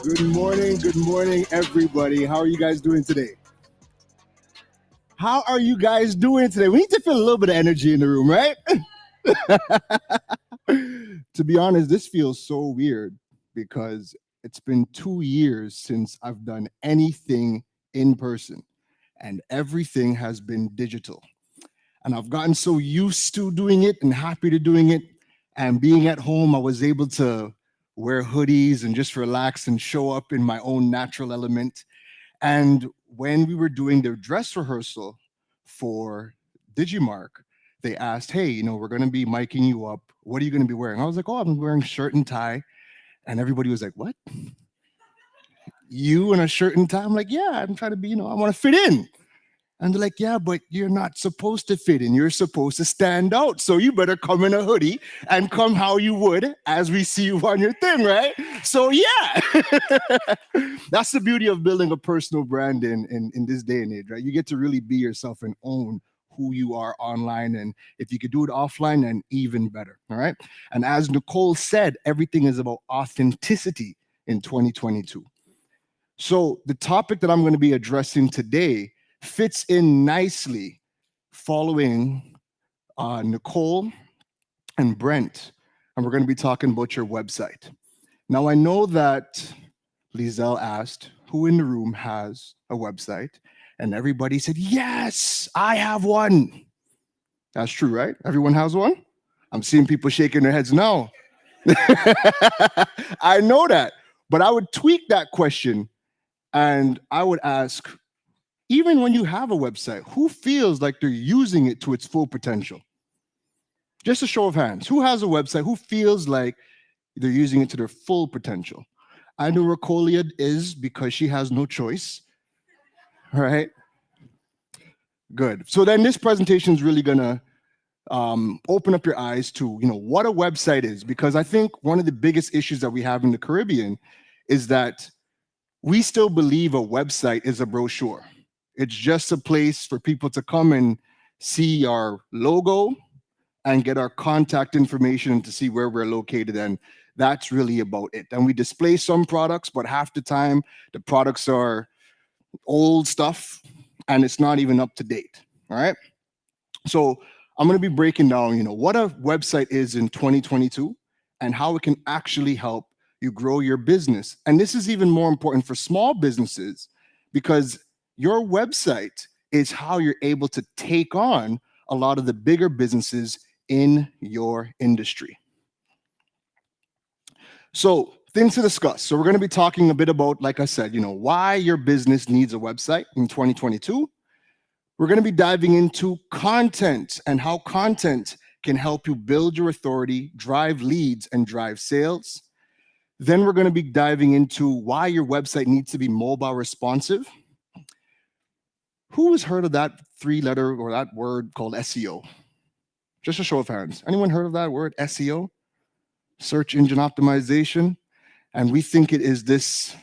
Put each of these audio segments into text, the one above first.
Good morning, everybody. How are you guys doing today? How are you guys doing today? We need to feel a little bit of energy in the room, right? To be honest, this feels so weird because it's been 2 years since I've done anything in person and everything has been digital. And I've gotten so used to doing it and happy to doing it. And being at home, I was able to wear hoodies and just relax and show up in my own natural element. And when we were doing the dress rehearsal for DigiMark, they asked, hey, we're going to be miking you up. What are you going to be wearing? I was like, oh, I'm wearing shirt and tie. And everybody was like, what? You in a shirt and tie? I'm like, yeah, I'm trying to be, I want to fit in. And they're like, yeah, but you're not supposed to fit in. You're supposed to stand out. So you better come in a hoodie and come how you would as we see you on your thing, right? So yeah, that's the beauty of building a personal brand in this day and age, right? You get to really be yourself and own who you are online. And if you could do it offline, then even better, all right? And as Nicole said, everything is about authenticity in 2022. So the topic that I'm going to be addressing today fits in nicely following Nicole and Brent. And we're going to be talking about your website. Now, I know that Lizelle asked who in the room has a website, and everybody said, yes, I have one. That's true, right? Everyone has one? I'm seeing people shaking their heads no. I know that, but I would tweak that question and I would ask, even when you have a website, who feels like they're using it to its full potential? Just a show of hands. Who has a website? Who feels like they're using it to their full potential? I know Racolia is because she has no choice. All right. Good. So then this presentation is really going to open up your eyes to what a website is, because I think one of the biggest issues that we have in the Caribbean is that we still believe a website is a brochure. It's just a place for people to come and see our logo and get our contact information and to see where we're located. And that's really about it. And we display some products, but half the time the products are old stuff and it's not even up to date. All right. So I'm going to be breaking down, what a website is in 2022 and how it can actually help you grow your business. And this is even more important for small businesses because your website is how you're able to take on a lot of the bigger businesses in your industry. So things to discuss. So we're going to be talking a bit about, like I said, why your business needs a website in 2022. We're going to be diving into content and how content can help you build your authority, drive leads, and drive sales. Then we're going to be diving into why your website needs to be mobile responsive. Who has heard of that three-letter or that word called SEO? Just a show of hands. Anyone heard of that word, SEO? Search engine optimization. And we think it is this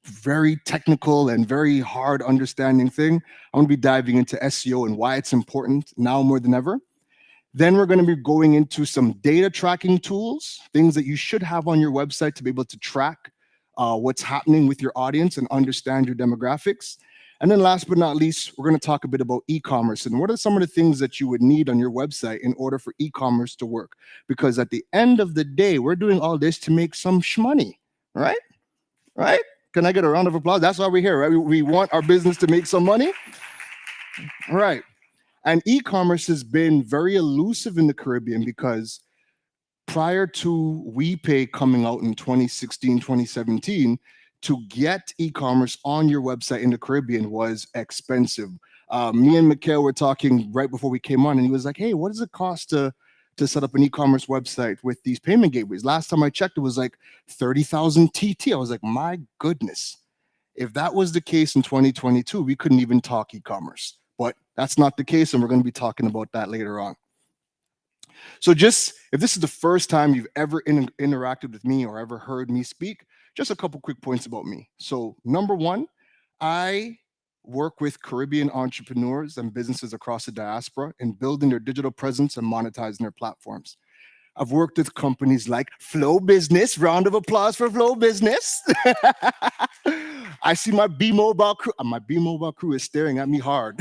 very technical and very hard understanding thing. I'm going to be diving into SEO and why it's important now more than ever. Then we're going to be going into some data tracking tools, things that you should have on your website to be able to track what's happening with your audience and understand your demographics. And then last but not least, we're going to talk a bit about e-commerce and what are some of the things that you would need on your website in order for e-commerce to work. Because at the end of the day, we're doing all this to make some shmoney, right? Right? Can I get a round of applause? That's why we're here, right? We want our business to make some money. All right. And e-commerce has been very elusive in the Caribbean because prior to WePay coming out in 2016, 2017, to get e-commerce on your website in the Caribbean was expensive. Me and Mikhail were talking right before we came on, and he was like, hey, what does it cost to set up an e-commerce website with these payment gateways? Last time I checked, it was like 30,000 TT. I was like, my goodness. If that was the case in 2022, we couldn't even talk e-commerce. But that's not the case, and we're going to be talking about that later on. So just, if this is the first time you've ever interacted with me or ever heard me speak, just a couple quick points about me. So number one, I work with Caribbean entrepreneurs and businesses across the diaspora in building their digital presence and monetizing their platforms. I've worked with companies like Flow Business. Round of applause for Flow Business. I see my B Mobile crew. My B Mobile crew is staring at me hard.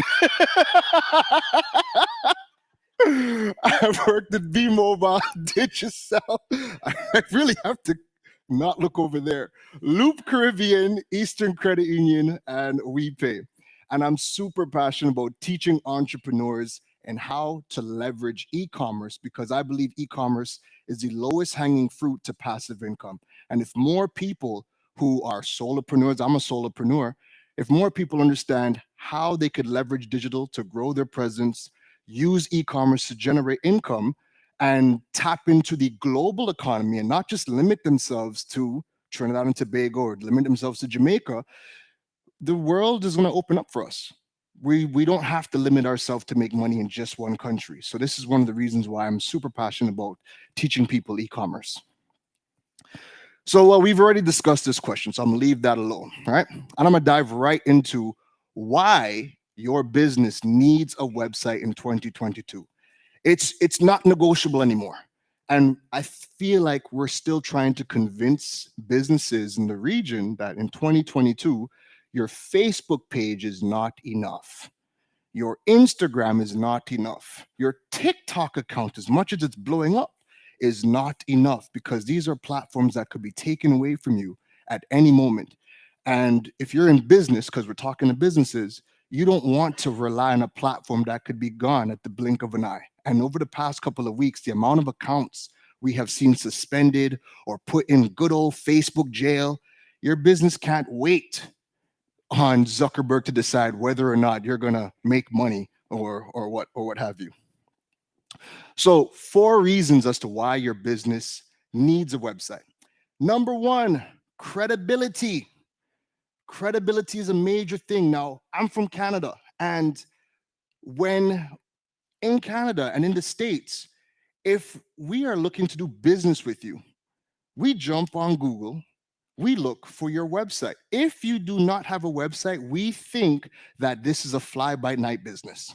I've worked at B Mobile, Digicel. I really have to not look over there. Loop Caribbean, Eastern Credit Union, and WePay. And I'm super passionate about teaching entrepreneurs and how to leverage e-commerce, because I believe e-commerce is the lowest hanging fruit to passive income. And if more people who are solopreneurs, I'm a solopreneur, if more people understand how they could leverage digital to grow their presence, use e-commerce to generate income, and tap into the global economy and not just limit themselves to Trinidad and Tobago or limit themselves to Jamaica, the world is going to open up for us. We don't have to limit ourselves to make money in just one country. So this is one of the reasons why I'm super passionate about teaching people e-commerce. So we've already discussed this question, so I'm gonna leave that alone, all right? And I'm gonna dive right into why your business needs a website in 2022. It's not negotiable anymore. And I feel like we're still trying to convince businesses in the region that in 2022, your Facebook page is not enough. Your Instagram is not enough. Your TikTok account, as much as it's blowing up, is not enough, because these are platforms that could be taken away from you at any moment. And if you're in business, because we're talking to businesses, you don't want to rely on a platform that could be gone at the blink of an eye. And over the past couple of weeks, the amount of accounts we have seen suspended or put in good old Facebook jail, your business can't wait on Zuckerberg to decide whether or not you're going to make money or what have you. So 4 reasons as to why your business needs a website. Number 1, credibility. Credibility is a major thing. Now, I'm from Canada, and when in Canada and in the States, if we are looking to do business with you, we jump on Google, we look for your website. If you do not have a website, we think that this is a fly-by-night business.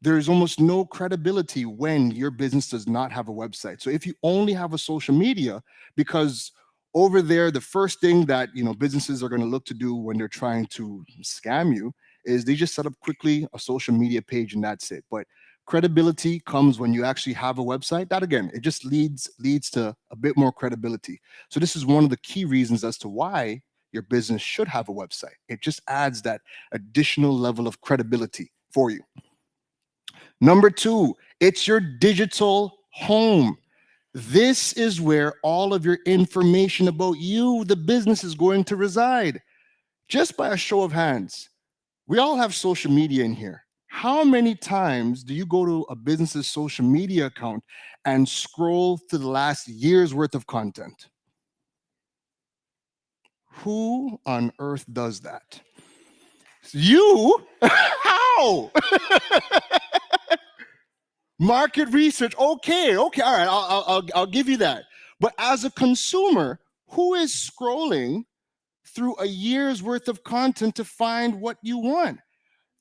There is almost no credibility when your business does not have a website. So if you only have a social media, because over there, the first thing that businesses are going to look to do when they're trying to scam you is they just set up quickly a social media page and that's it. But credibility comes when you actually have a website. That again, it just leads to a bit more credibility. So this is one of the key reasons as to why your business should have a website. It just adds that additional level of credibility for you. Number 2, it's your digital home. This is where all of your information about you, the business, is going to reside. Just by a show of hands, we all have social media in here. How many times do you go to a business's social media account and scroll to the last year's worth of content? Who on earth does that? You? How? Market research. Okay, all right, I'll give you that. But as a consumer, who is scrolling through a year's worth of content to find what you want?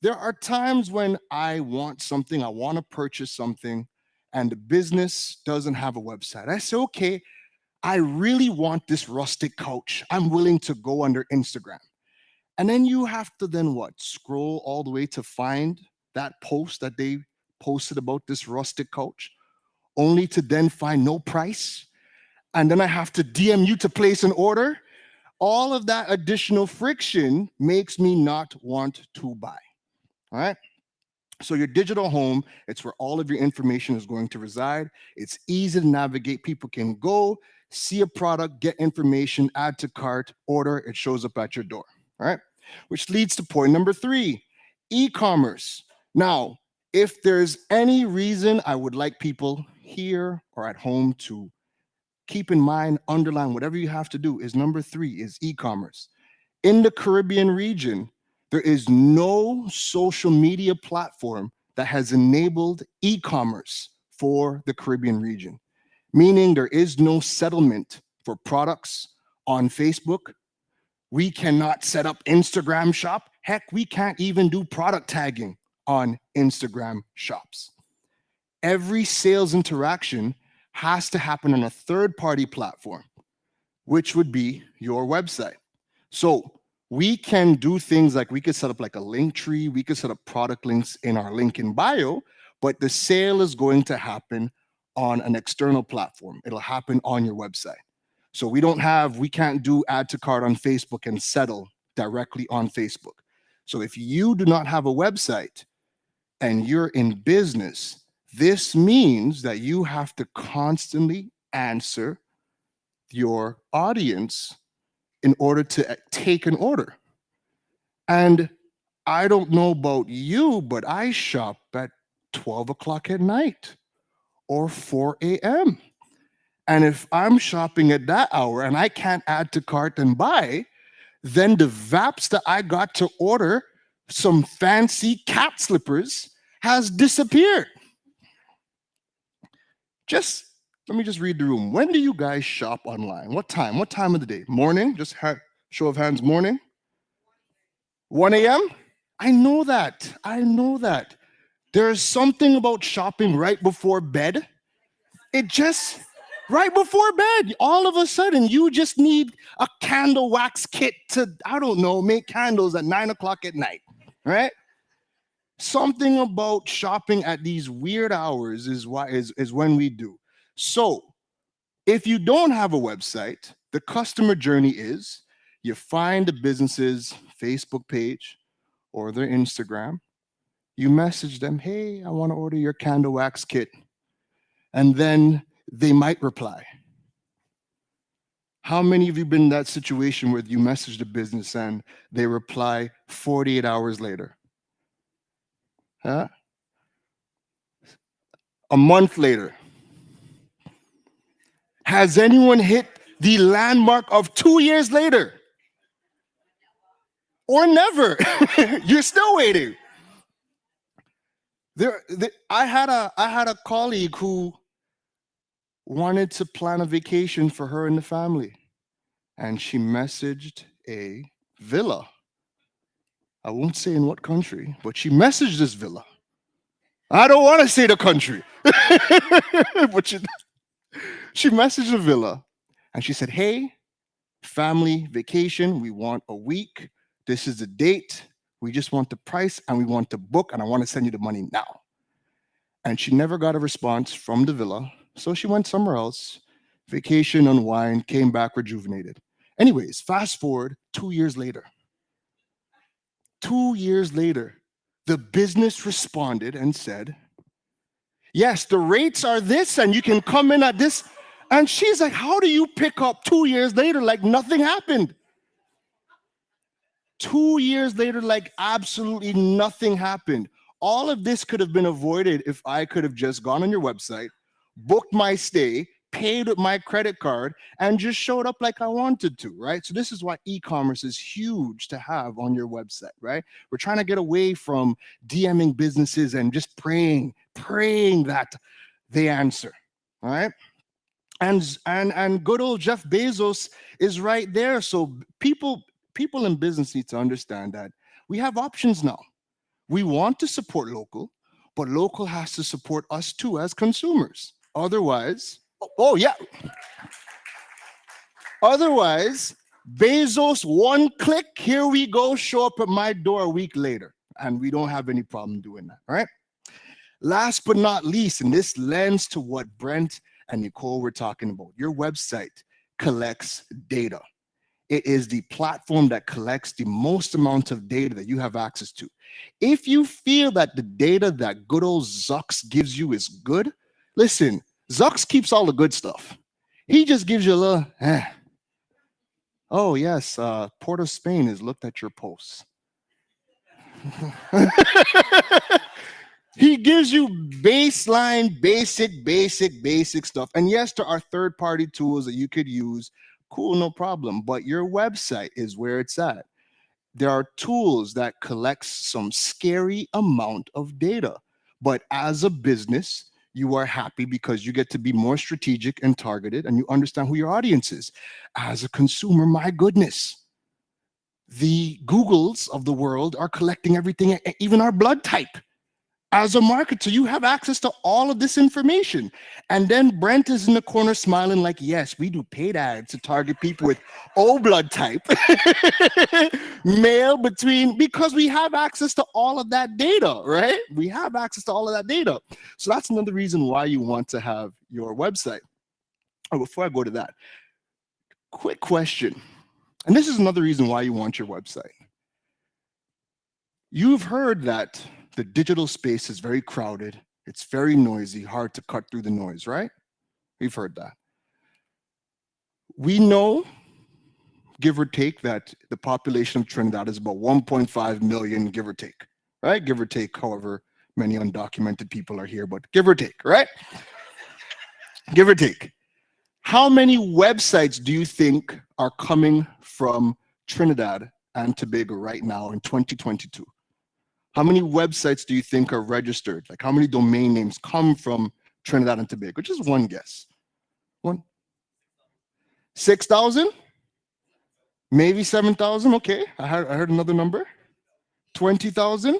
There are times when I want something, I want to purchase something, and the business doesn't have a website. I say, okay, I really want this rustic couch. I'm willing to go under Instagram. And then you have to then what? Scroll all the way to find that post that they posted about this rustic couch, only to then find no price. And then I have to DM you to place an order. All of that additional friction makes me not want to buy. All right. So your digital home, it's where all of your information is going to reside. It's easy to navigate. People can go, see a product, get information, add to cart, order, it shows up at your door. All right. Which leads to point number 3, e-commerce. Now, if there's any reason I would like people here or at home to keep in mind, underline, whatever you have to do, is number 3 is e-commerce. In the Caribbean region, there is no social media platform that has enabled e-commerce for the Caribbean region, meaning there is no settlement for products on Facebook. We cannot set up Instagram shop. Heck, we can't even do product tagging on Instagram shops. Every sales interaction has to happen on a third-party platform, which would be your website. So we can do things like we could set up like a link tree, we could set up product links in our link in bio, but the sale is going to happen on an external platform. It'll happen on your website. So we can't do add to cart on Facebook and settle directly on Facebook. So if you do not have a website and you're in business, this means that you have to constantly answer your audience in order to take an order. And I don't know about you, but I shop at 12 o'clock at night or 4 a.m. And if I'm shopping at that hour and I can't add to cart and buy, then the VAPs that I got to order some fancy cat slippers has disappeared. Let me just read the room. When do you guys shop online? What time? What time of the day? Morning? Just show of hands, morning? 1 a.m.? I know that. There's something about shopping right before bed. Right before bed, all of a sudden, you just need a candle wax kit to, I don't know, make candles at 9 o'clock at night, right? Something about shopping at these weird hours is when we do. So if you don't have a website, the customer journey is you find the business's Facebook page or their Instagram, you message them, hey, I want to order your candle wax kit. And then they might reply. How many of you been in that situation where you message the business and they reply 48 hours later? Huh? A month later. Has anyone hit the landmark of 2 years later? Or never? You're still waiting. I had a colleague who wanted to plan a vacation for her and the family, and she messaged a villa. I won't say in what country, but she messaged this villa. I don't want to say the country, but she messaged a villa, and she said, hey, family vacation, we want a week. This is the date. We just want the price, and we want to book, and I want to send you the money now. And she never got a response from the villa, so she went somewhere else, vacation, unwind, came back rejuvenated. Anyways, fast forward 2 years later. 2 years later, the business responded and said, yes, the rates are this, and you can come in at this. And she's like, how do you pick up 2 years later like nothing happened? 2 years later, like absolutely nothing happened. All of this could have been avoided if I could have just gone on your website, booked my stay, paid with my credit card, and just showed up like I wanted to, right? So this is why e-commerce is huge to have on your website, right? We're trying to get away from DMing businesses and just praying that they answer, all right? And good old Jeff Bezos is right there. So people in business need to understand that we have options now. We want to support local, but local has to support us too as consumers. Otherwise, otherwise, Bezos, one click, here we go, show up at my door a week later. And we don't have any problem doing that, all right? Last but not least, and this lends to what Brent and Nicole were talking about, your website collects data. It is the platform that collects the most amount of data that you have access to. If you feel that the data that good old Zucks gives you is good, listen, Zucks keeps all the good stuff. He just gives you a little, oh yes, Port of Spain has looked at your posts. He gives you baseline, basic stuff. And yes, there are third-party tools that you could use. Cool, no problem. But your website is where it's at. There are tools that collect some scary amount of data. But as a business, you are happy because you get to be more strategic and targeted, and you understand who your audience is. As a consumer, my goodness, the Googles of the world are collecting everything, even our blood type. As a marketer, you have access to all of this information. And then Brent is in the corner smiling like, yes, we do paid ads to target people with O blood type, male between, because we have access to all of that data, right? We have access to all of that data. So that's another reason why you want to have your website. Oh, before I go to that, quick question. And this is another reason why you want your website. You've heard that the digital space is very crowded. It's very noisy, hard to cut through the noise, right? We've heard that. We know, give or take, that the population of Trinidad is about 1.5 million, give or take, right? Give or take, however many undocumented people are here, but give or take, right? Give or take. How many websites do you think are coming from Trinidad and Tobago right now in 2022? How many websites do you think are registered? Like how many domain names come from Trinidad and Tobago? Just one guess. One? 6,000? Maybe 7,000? Okay, I heard another number. 20,000?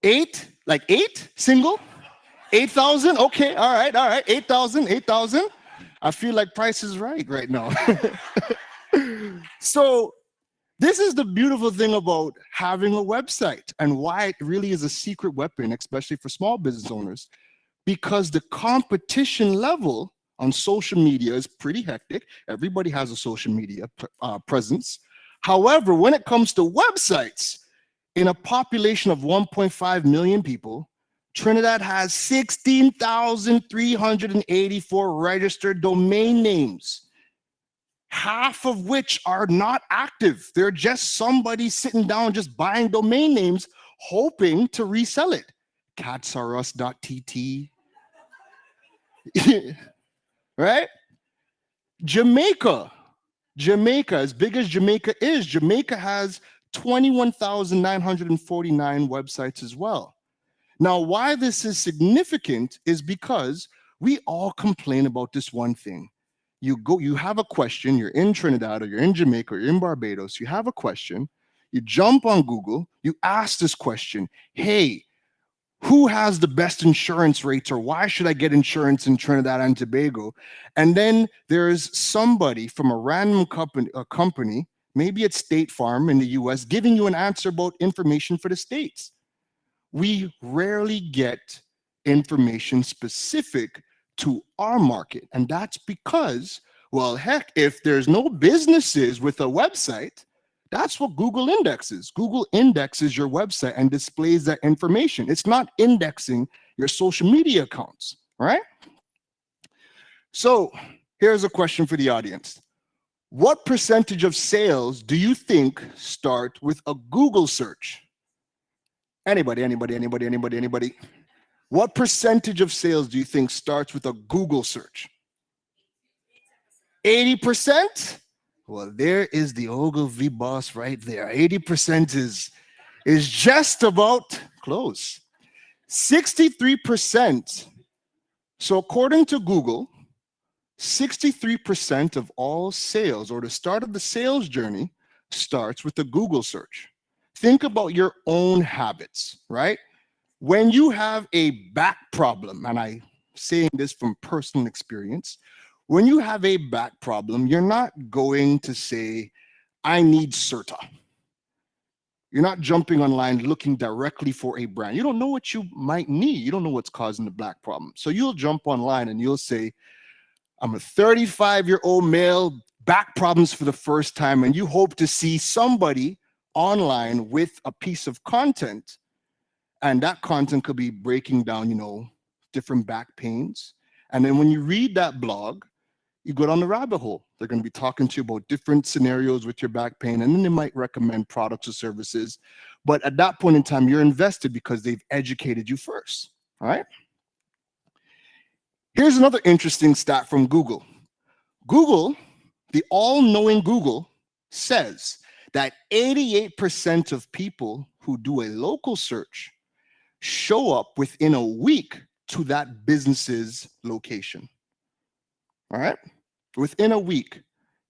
8? Like 8? Single? 8,000? Okay, all right. 8,000, 8,000. I feel like Price is right now. So this is the beautiful thing about having a website and why it really is a secret weapon, especially for small business owners, because the competition level on social media is pretty hectic. Everybody has a social media presence. However, when it comes to websites, in a population of 1.5 million people, Trinidad has 16,384 registered domain names, half of which are not active. They're just somebody sitting down just buying domain names, hoping to resell it. catsaurus.tt, right? Jamaica, as big as Jamaica is, Jamaica has 21,949 websites as well. Now, why this is significant is because we all complain about this one thing. You have a question, you're in Trinidad or you're in Jamaica or you're in Barbados, you have a question, you jump on Google, you ask this question, hey, who has the best insurance rates, or why should I get insurance in Trinidad and Tobago? And then there's somebody from a random company, maybe it's State Farm in the US, giving you an answer about information for the States. We rarely get information specific to our market. And that's because, well, heck, if there's no businesses with a website, that's what Google indexes. Google indexes your website and displays that information. It's not indexing your social media accounts, right? So here's a question for the audience. What percentage of sales do you think start with a Google search? Anybody? What percentage of sales do you think starts with a Google search? 80%? Well, there is the Ogilvy boss right there. 80% is just about close. 63%. So according to Google, 63% of all sales, or the start of the sales journey, starts with a Google search. Think about your own habits, right? When you have a back problem, and I'm saying this from personal experience, when you have a back problem, you're not going to say, I need Certa. You're not jumping online looking directly for a brand. You don't know what you might need. You don't know what's causing the back problem. So you'll jump online and you'll say, I'm a 35-year-old male, back problems for the first time, and you hope to see somebody online with a piece of content. And that content could be breaking down, different back pains. And then when you read that blog, you go down the rabbit hole. They're going to be talking to you about different scenarios with your back pain, and then they might recommend products or services. But at that point in time, you're invested because they've educated you first, all right? Here's another interesting stat from Google. Google, the all-knowing Google, says that 88% of people who do a local search show up within a week to that business's location. All right? Within a week,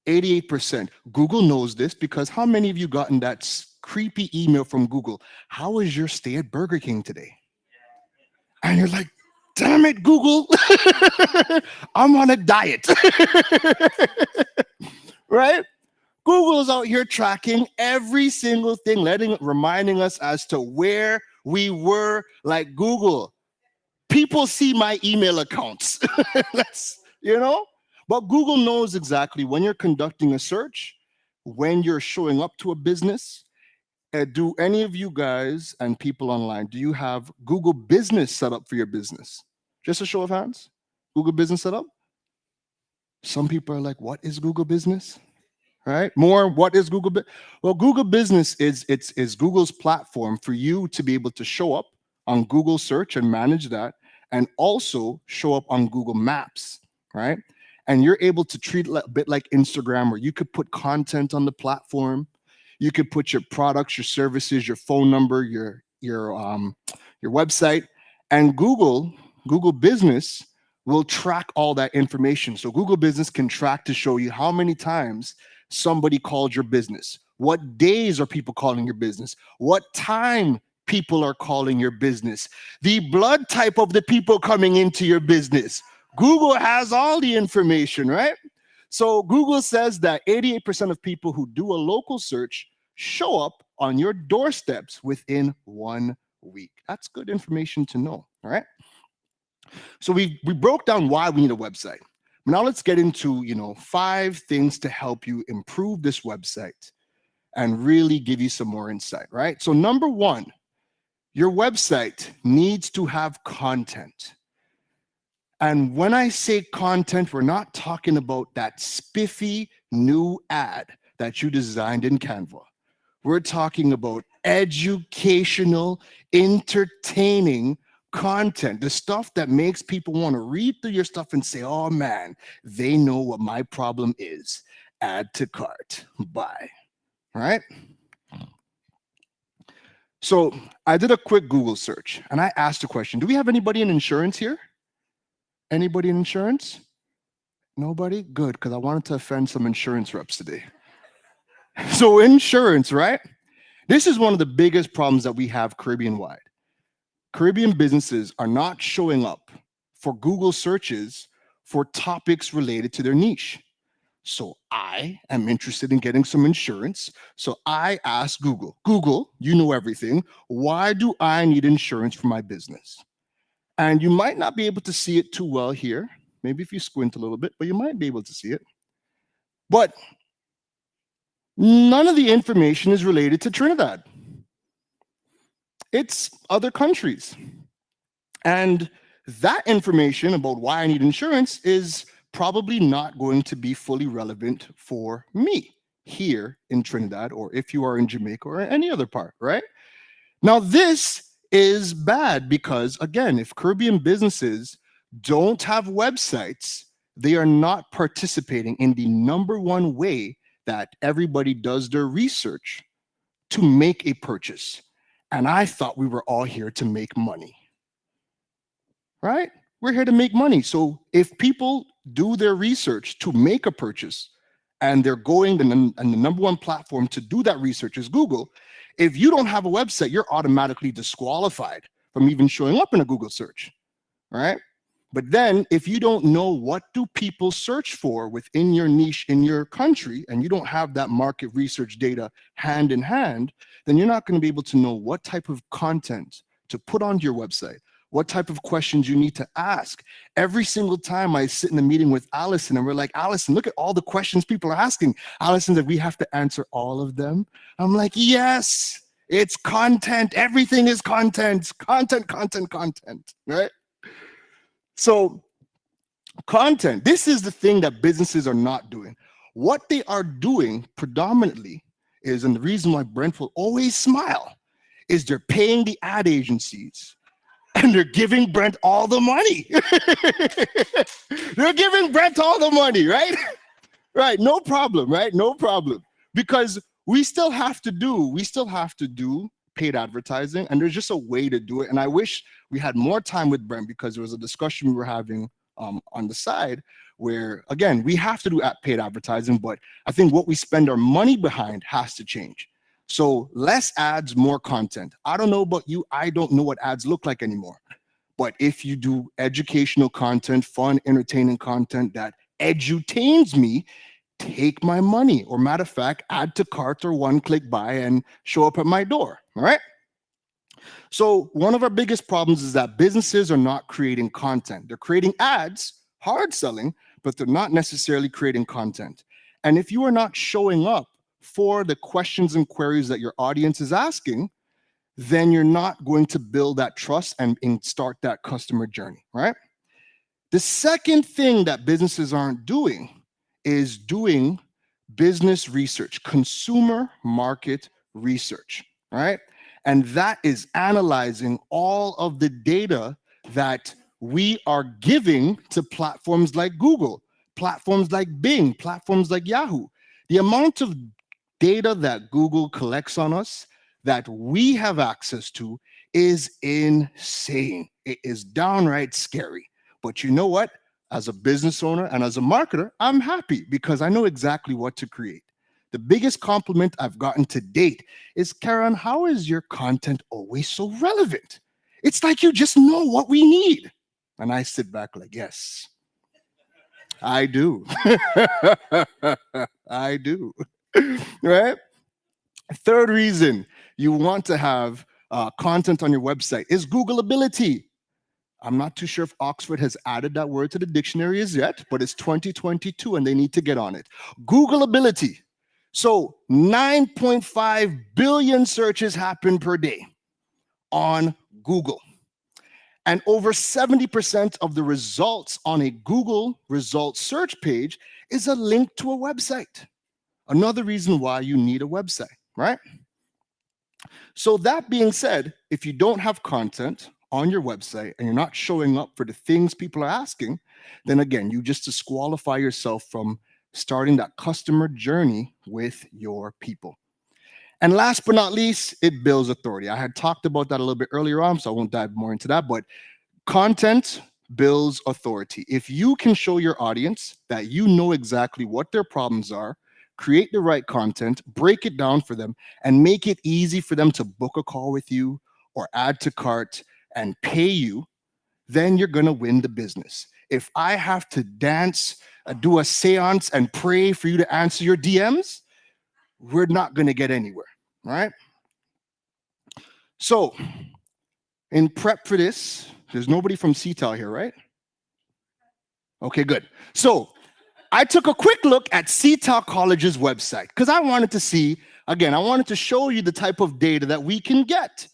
88%. Google knows this because how many of you gotten that creepy email from Google? How was your stay at Burger King today? And you're like, damn it, Google. I'm on a diet. Right? Google is out here tracking every single thing, reminding us as to where we were. Like, Google, people see my email accounts. That's, but Google knows exactly when you're conducting a search, when you're showing up to a business. Do any of you guys and people online, do you have Google Business set up for your business? Just a show of hands. Google Business set up? Some people are like, what is Google Business? Right? More, what is Google Business? Well, Google Business is Google's platform for you to be able to show up on Google search and manage that, and also show up on Google Maps, right? And you're able to treat it a bit like Instagram, where you could put content on the platform. You could put your products, your services, your phone number, your website, and Google Business will track all that information. So Google Business can track to show you how many times somebody called your business, what days are people calling your business, what time people are calling your business, the blood type of the people coming into your business. Google has all the information, right? So Google says that 88% of people who do a local search show up on your doorsteps within 1 week. That's good information to know, all right? So we broke down why we need a website. Now let's get into 5 things to help you improve this website and really give you some more insight, right? So number 1, your website needs to have content. And when I say content, we're not talking about that spiffy new ad that you designed in Canva. We're talking about educational, entertaining content, the stuff that makes people want to read through your stuff and say, oh man, they know what my problem is. Add to cart, buy, right? So I did a quick Google search and I asked a question. Do we have anybody in insurance here? Anybody in insurance? Nobody? Good, because I wanted to offend some insurance reps today. So insurance, right? This is one of the biggest problems that we have Caribbean-wide. Caribbean businesses are not showing up for Google searches for topics related to their niche. So I am interested in getting some insurance. So I asked Google, you know everything. Why do I need insurance for my business? And you might not be able to see it too well here. Maybe if you squint a little bit, but you might be able to see it. But none of the information is related to Trinidad. It's other countries. And that information about why I need insurance is probably not going to be fully relevant for me here in Trinidad, or if you are in Jamaica or any other part, right? Now, this is bad because, again, if Caribbean businesses don't have websites, they are not participating in the number 1 way that everybody does their research to make a purchase. And I thought we were all here to make money, right? We're here to make money. So if people do their research to make a purchase and they're going and the number 1 platform to do that research is Google, if you don't have a website, you're automatically disqualified from even showing up in a Google search, right? But then if you don't know what do people search for within your niche in your country, and you don't have that market research data hand in hand, then you're not going to be able to know what type of content to put onto your website, what type of questions you need to ask. Every single time I sit in a meeting with Allison and we're like, Allison, look at all the questions people are asking. Allison said, we have to answer all of them. I'm like, yes, it's content. Everything is content, right? So content, this is the thing that businesses are not doing. What they are doing predominantly is, and the reason why Brent will always smile, is they're paying the ad agencies and they're giving Brent all the money. They're giving Brent all the money, right? Right, no problem, right? No problem. Because we still have to do paid advertising, and there's just a way to do it. And I wish we had more time with Brent, because there was a discussion we were having on the side, where again, we have to do paid advertising, but I think what we spend our money behind has to change. So less ads, more content. I don't know about you, I don't know what ads look like anymore. But if you do educational content, fun, entertaining content that edutains me, take my money. Or matter of fact, add to cart or one-click buy and show up at my door, all right? So one of our biggest problems is that businesses are not creating content. They're creating ads, hard selling, but they're not necessarily creating content. And if you are not showing up for the questions and queries that your audience is asking, then you're not going to build that trust and start that customer journey, right? The second thing that businesses aren't doing is doing business research, consumer market research, right? And that is analyzing all of the data that we are giving to platforms like Google, platforms like Bing, platforms like Yahoo. The amount of data that Google collects on us that we have access to is insane. It is downright scary. But you know what? As a business owner and as a marketer, I'm happy because I know exactly what to create. The biggest compliment I've gotten to date is, Keron, how is your content always so relevant? It's like you just know what we need. And I sit back like, yes, I do. I do. Right? Third reason you want to have content on your website is Googleability. I'm not too sure if Oxford has added that word to the dictionary as yet, but it's 2022 and they need to get on it. Googleability. So 9.5 billion searches happen per day on Google. And over 70% of the results on a Google results search page is a link to a website. Another reason why you need a website, right? So that being said, if you don't have content on your website and you're not showing up for the things people are asking, then again, you just disqualify yourself from starting that customer journey with your people. And last but not least, it builds authority. I had talked about that a little bit earlier on, so I won't dive more into that, but content builds authority. If you can show your audience that you know exactly what their problems are, create the right content, break it down for them, and make it easy for them to book a call with you or add to cart and pay you, then you're gonna win the business. If I have to dance, do a seance and pray for you to answer your DMs, we're not gonna get anywhere, right? So, in prep for this, there's nobody from CTAL here, right? Okay, good. So, I took a quick look at CTAL College's website because I wanted to see, again, I wanted to show you the type of data that we can get.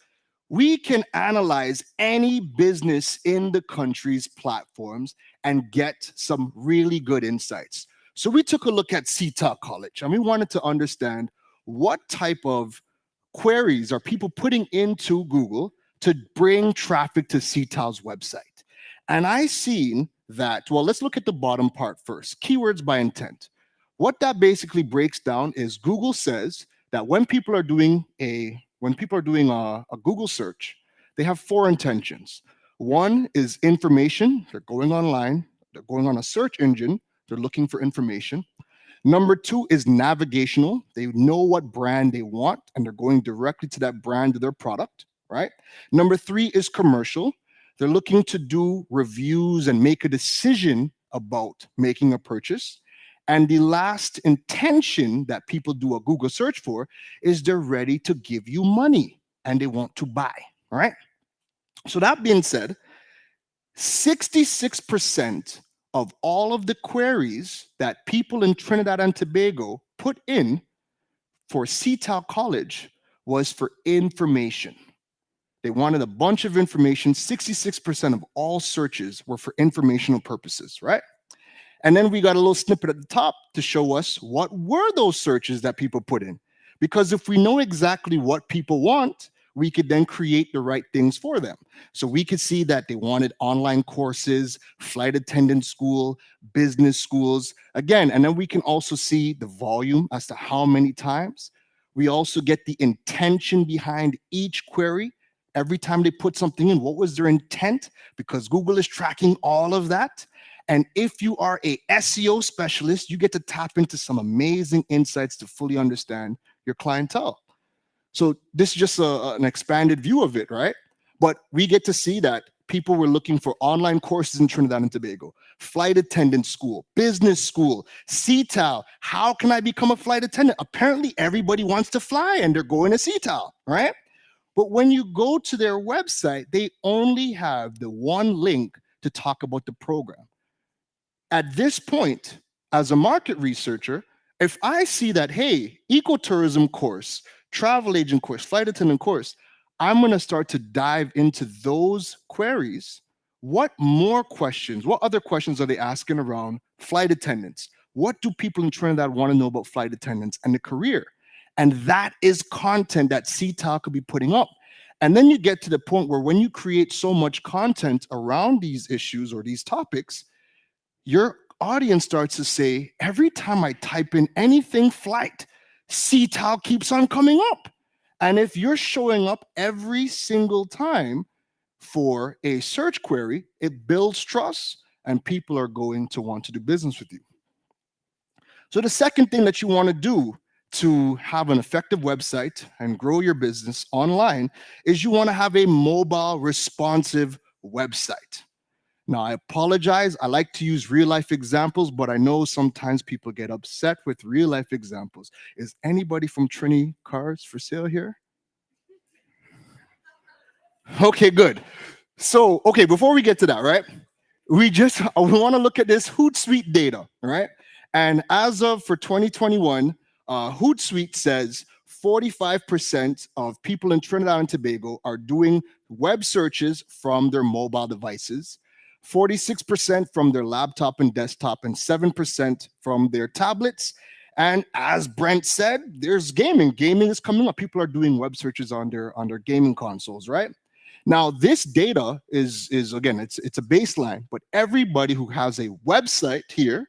We can analyze any business in the country's platforms and get some really good insights. So we took a look at CTAL College and we wanted to understand what type of queries are people putting into Google to bring traffic to CTAL's website. And I seen that, well, let's look at the bottom part first, keywords by intent. What that basically breaks down is Google says that when people are doing a Google search, they have 4 intentions. One is information. They're going online. They're going on a search engine. They're looking for information. Number 2 is navigational. They know what brand they want, and they're going directly to that brand of their product, right? Number 3 is commercial. They're looking to do reviews and make a decision about making a purchase. And the last intention that people do a Google search for is they're ready to give you money and they want to buy, all right? So that being said, 66% of all of the queries that people in Trinidad and Tobago put in for CTAL College was for information. They wanted a bunch of information. 66% of all searches were for informational purposes, right? And then we got a little snippet at the top to show us what were those searches that people put in. Because if we know exactly what people want, we could then create the right things for them. So we could see that they wanted online courses, flight attendant school, business schools, again, and then we can also see the volume as to how many times. We also get the intention behind each query. Every time they put something in, what was their intent? Because Google is tracking all of that. And if you are a SEO specialist, you get to tap into some amazing insights to fully understand your clientele. So this is just an expanded view of it, right? But we get to see that people were looking for online courses in Trinidad and Tobago, flight attendant school, business school, CTAL. How can I become a flight attendant? Apparently everybody wants to fly and they're going to CTAL, right? But when you go to their website, they only have the one link to talk about the program. At this point, as a market researcher, if I see that, hey, ecotourism course, travel agent course, flight attendant course, I'm going to start to dive into those queries. What more questions, what other questions are they asking around flight attendants? What do people in Trinidad want to know about flight attendants and the career? And that is content that CTAL could be putting up. And then you get to the point where when you create so much content around these issues or these topics, your audience starts to say, every time I type in anything flight, CTAL keeps on coming up. And if you're showing up every single time for a search query, it builds trust and people are going to want to do business with you. So the second thing that you want to do to have an effective website and grow your business online is you want to have a mobile responsive website. Now, I apologize. I like to use real life examples, but I know sometimes people get upset with real life examples. Is anybody from Trini Cars for Sale here? Okay, good. So, okay, before we get to that, right? We want to look at this Hootsuite data, right? And as of for 2021, Hootsuite says 45% of people in Trinidad and Tobago are doing web searches from their mobile devices, 46% from their laptop and desktop, and 7% from their tablets. And as Brent said, there's gaming. Gaming is coming up. People are doing web searches on their gaming consoles, right? Now, this data is again, it's a baseline, but everybody who has a website here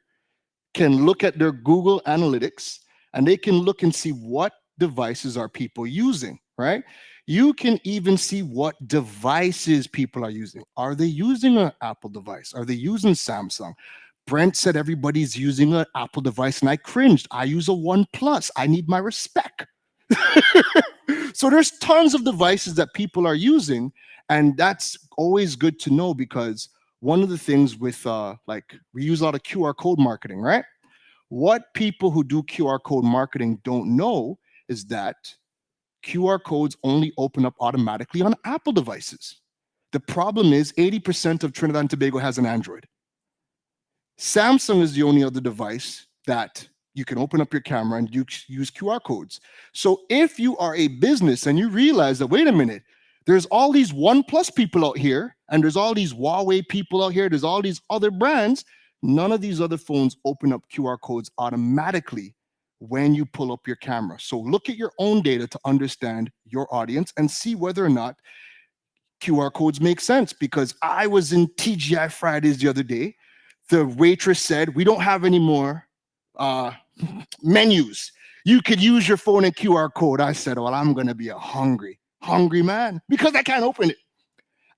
can look at their Google Analytics and they can look and see what devices are people using, right? You can even see what devices people are using. Are they using an Apple device? Are they using Samsung? Brent said everybody's using an Apple device and I cringed. I use a OnePlus. I need my respect. So there's tons of devices that people are using, and that's always good to know because one of the things with like we use a lot of QR code marketing, right? What people who do QR code marketing don't know is that QR codes only open up automatically on Apple devices. The problem is 80% of Trinidad and Tobago has an Android. Samsung is the only other device that you can open up your camera and you use QR codes. So if you are a business and you realize that, wait a minute, there's all these OnePlus people out here, and there's all these Huawei people out here, there's all these other brands, none of these other phones open up QR codes automatically when you pull up your camera. So look at your own data to understand your audience and see whether or not QR codes make sense. Because I was in TGI Fridays the other day. The waitress said, we don't have any more menus. You could use your phone and QR code. I said, well, I'm going to be a hungry man because I can't open it.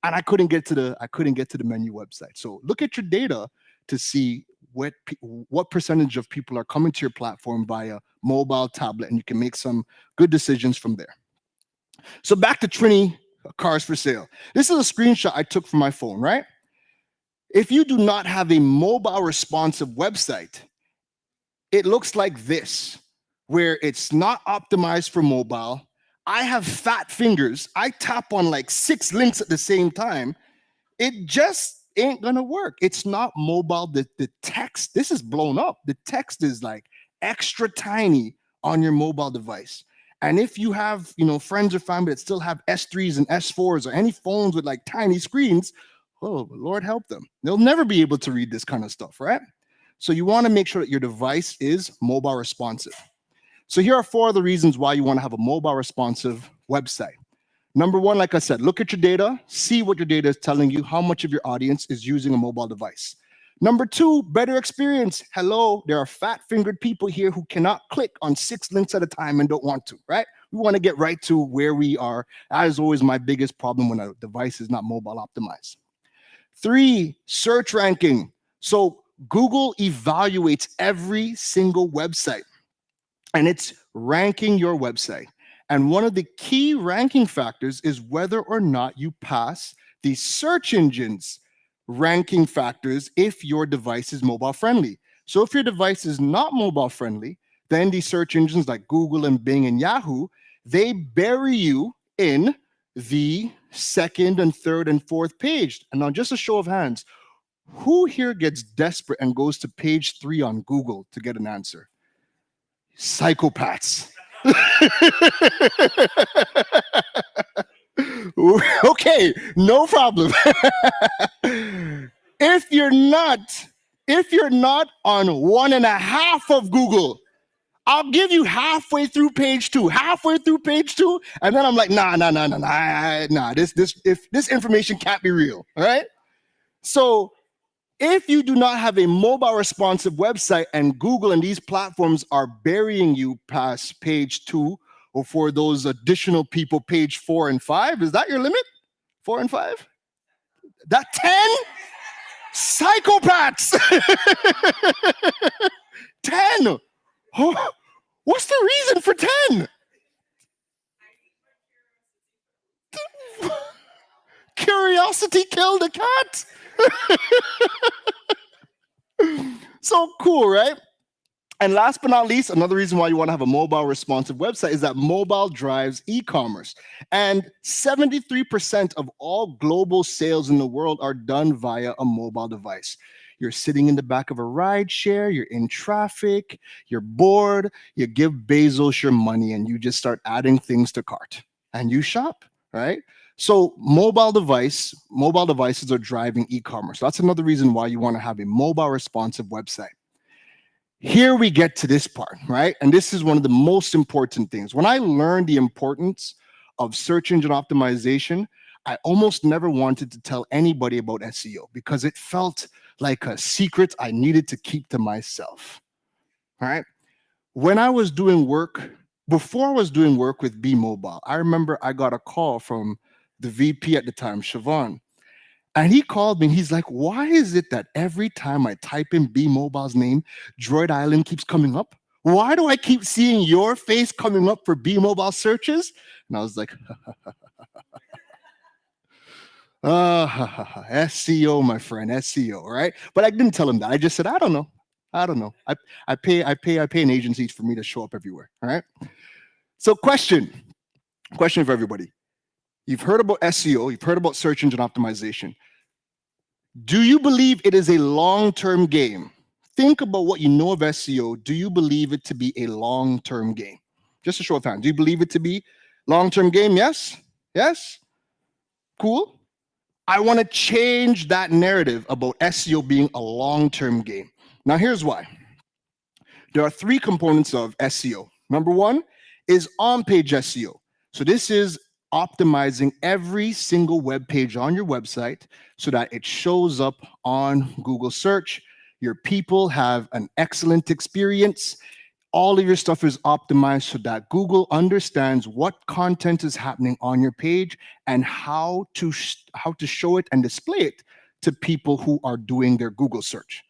And I couldn't get to the menu website. So look at your data to see what percentage of people are coming to your platform via mobile, tablet, and you can make some good decisions from there. So back to Trini Cars for Sale. This is a screenshot I took from my phone, right? If you do not have a mobile responsive website, it looks like this, where it's not optimized for mobile. I have fat fingers. I tap on like 6 links at the same time. It just ain't gonna work. It's not mobile. The text, this is blown up. The text is like extra tiny on your mobile device. And if you have, friends or family that still have S3s and S4s or any phones with like tiny screens, oh, Lord help them. They'll never be able to read this kind of stuff, right? So you want to make sure that your device is mobile responsive. So here are 4 of the reasons why you want to have a mobile responsive website. Number 1, like I said, look at your data, see what your data is telling you, how much of your audience is using a mobile device. Number 2, better experience. Hello, there are fat-fingered people here who cannot click on 6 links at a time and don't want to, right? We want to get right to where we are. That is always my biggest problem when a device is not mobile optimized. 3, search ranking. So Google evaluates every single website and it's ranking your website. And one of the key ranking factors is whether or not you pass the search engines ranking factors if your device is mobile friendly. So if your device is not mobile friendly, then the search engines like Google and Bing and Yahoo, they bury you in the second and third and fourth page. And now just a show of hands, who here gets desperate and goes to page 3 on Google to get an answer? Psychopaths. Okay, no problem. if you're not on 1.5 of Google, I'll give you halfway through page 2, and then I'm like, nah. This information can't be real. All right. So if you do not have a mobile responsive website and Google and these platforms are burying you past page 2, or for those additional people, page 4 and 5, is that your limit? 4 and 5? That 10? Psychopaths! 10! Oh, what's the reason for 10? Curiosity killed a cat? So cool, right? And last but not least, another reason why you want to have a mobile responsive website is that mobile drives e-commerce. And 73% of all global sales in the world are done via a mobile device. You're sitting in the back of a ride share, you're in traffic, you're bored, you give Bezos your money and you just start adding things to cart and you shop, right? So mobile devices are driving e-commerce. That's another reason why you want to have a mobile responsive website. Here we get to this part, right? And this is one of the most important things. When I learned the importance of search engine optimization, I almost never wanted to tell anybody about SEO because it felt like a secret I needed to keep to myself, all right? When I was doing work, before I was doing work with B Mobile, I remember I got a call from the VP at the time, Siobhan. And he called me and he's like, why is it that every time I type in B Mobile's name, Droid Island keeps coming up? Why do I keep seeing your face coming up for B Mobile searches? And I was like, SEO, my friend, SEO, right? But I didn't tell him that. I just said, I don't know. I pay an agency for me to show up everywhere, all right? So question for everybody. You've heard about SEO, you've heard about search engine optimization. Do you believe it is a long-term game? Think about what you know of SEO. Do you believe it to be a long-term game? Just a show of hands. Do you believe it to be long-term game? Yes? Yes? Cool. I want to change that narrative about SEO being a long-term game. Now, here's why. There are 3 components of SEO. Number 1 is on-page SEO. So this is optimizing every single web page on your website so that it shows up on Google search. Your people have an excellent experience. All of your stuff is optimized so that Google understands what content is happening on your page and how to show it and display it to people who are doing their Google search.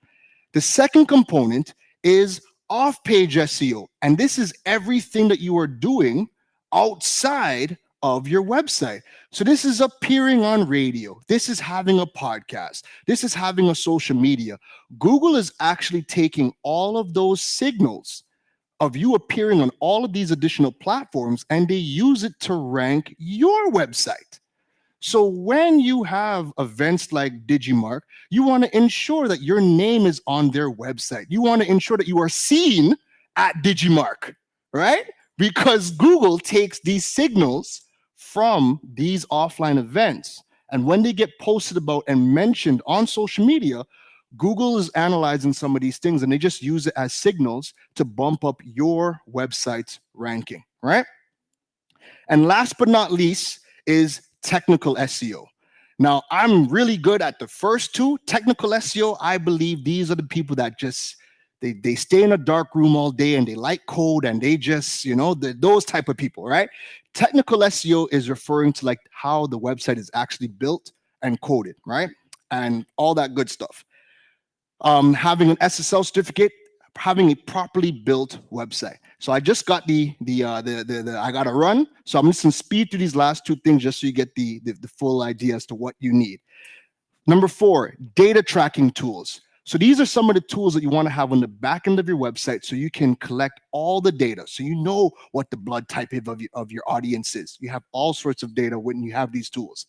The second component is off-page SEO. And this is everything that you are doing outside of your website. So this is appearing on radio. This is having a podcast. This is having a social media. Google is actually taking all of those signals of you appearing on all of these additional platforms and they use it to rank your website. So when you have events like DigiMark, you want to ensure that your name is on their website. You want to ensure that you are seen at DigiMark, right? Because Google takes these signals from these offline events. And when they get posted about and mentioned on social media, Google is analyzing some of these things and they just use it as signals to bump up your website's ranking, right? And last but not least is technical SEO. Now, I'm really good at the first 2. Technical SEO, I believe these are the people that just they stay in a dark room all day and they like code and they just, those type of people, right? Technical SEO is referring to like how the website is actually built and coded, right? And all that good stuff. having an SSL certificate, having a properly built website. So I just got I got to run. So I'm just going to speed through these last two things just so you get the full idea as to what you need. Number 4, data tracking tools. So these are some of the tools that you want to have on the back end of your website so you can collect all the data. So you know what the blood type of your audience is. You have all sorts of data when you have these tools.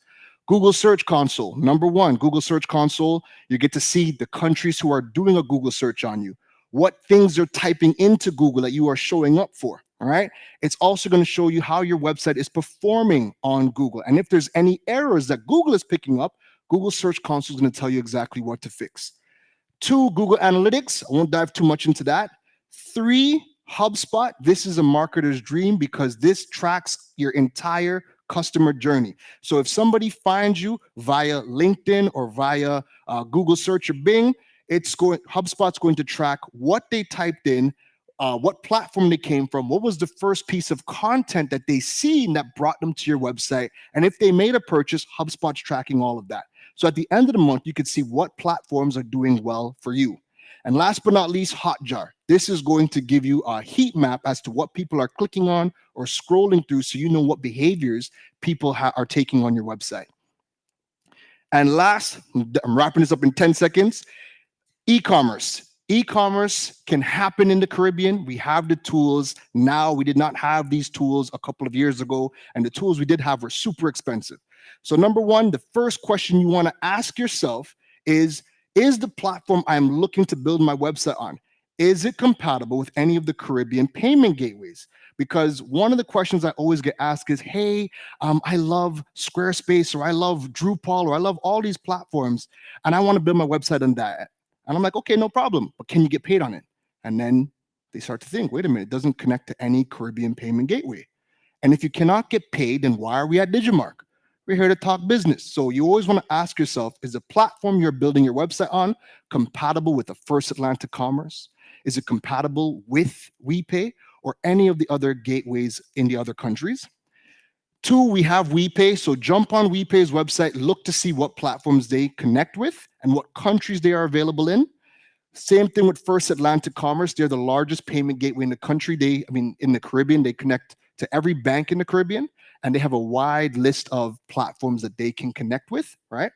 Google Search Console. Number 1, Google Search Console. You get to see the countries who are doing a Google search on you, what things you're typing into Google that you are showing up for. All right. It's also going to show you how your website is performing on Google. And if there's any errors that Google is picking up, Google Search Console is going to tell you exactly what to fix. 2, Google Analytics. I won't dive too much into that. 3, HubSpot. This is a marketer's dream because this tracks your entire customer journey. So if somebody finds you via LinkedIn or via Google Search or Bing, HubSpot's going to track what they typed in, what platform they came from, what was the first piece of content that they seen that brought them to your website. And if they made a purchase, HubSpot's tracking all of that. So at the end of the month, you can see what platforms are doing well for you. And last but not least, Hotjar. This is going to give you a heat map as to what people are clicking on or scrolling through so you know what behaviors people are taking on your website. And last, I'm wrapping this up in 10 seconds, e-commerce. E-commerce can happen in the Caribbean. We have the tools now. We did not have these tools a couple of years ago, and the tools we did have were super expensive. So number 1, the first question you want to ask yourself is the platform I'm looking to build my website on, is it compatible with any of the Caribbean payment gateways? Because one of the questions I always get asked is, hey, I love Squarespace, or I love Drupal, or I love all these platforms, and I want to build my website on that. And I'm like, okay, no problem, but can you get paid on it? And then they start to think, wait a minute, it doesn't connect to any Caribbean payment gateway. And if you cannot get paid, then why are we at DigiMark? We're here to talk business. So you always want to ask yourself, is the platform you're building your website on compatible with the First Atlantic Commerce? Is it compatible with WePay or any of the other gateways in the other countries? 2, we have WePay. So jump on WePay's website, look to see what platforms they connect with and what countries they are available in. Same thing with First Atlantic Commerce. They're the largest payment gateway in the country. In the Caribbean, they connect to every bank in the Caribbean, and they have a wide list of platforms that they can connect with, right?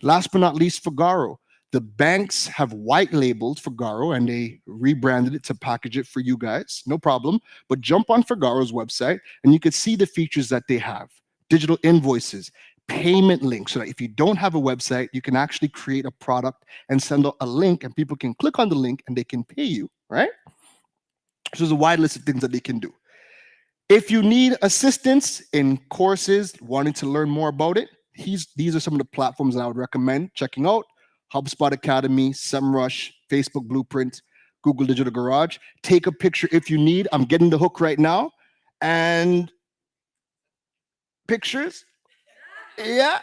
Last but not least, Figaro. The banks have white labeled Figaro, and they rebranded it to package it for you guys. No problem. But jump on Figaro's website, and you can see the features that they have. Digital invoices, payment links, so that if you don't have a website, you can actually create a product and send out a link, and people can click on the link, and they can pay you, right? So there's a wide list of things that they can do. If you need assistance in courses, wanting to learn more about it, these are some of the platforms that I would recommend checking out. HubSpot Academy, SEMrush, Facebook Blueprint, Google Digital Garage. Take a picture if you need. I'm getting the hook right now. And pictures. Yeah,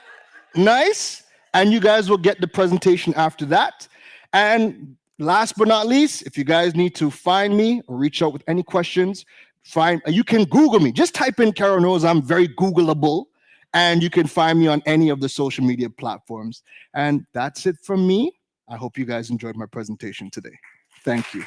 nice. And you guys will get the presentation after that. And last but not least, if you guys need to find me or reach out with any questions, you can Google me. Just type in Keron knows I'm very Googleable, and you can find me on any of the social media platforms. And that's it from me. I hope you guys enjoyed my presentation today. Thank you.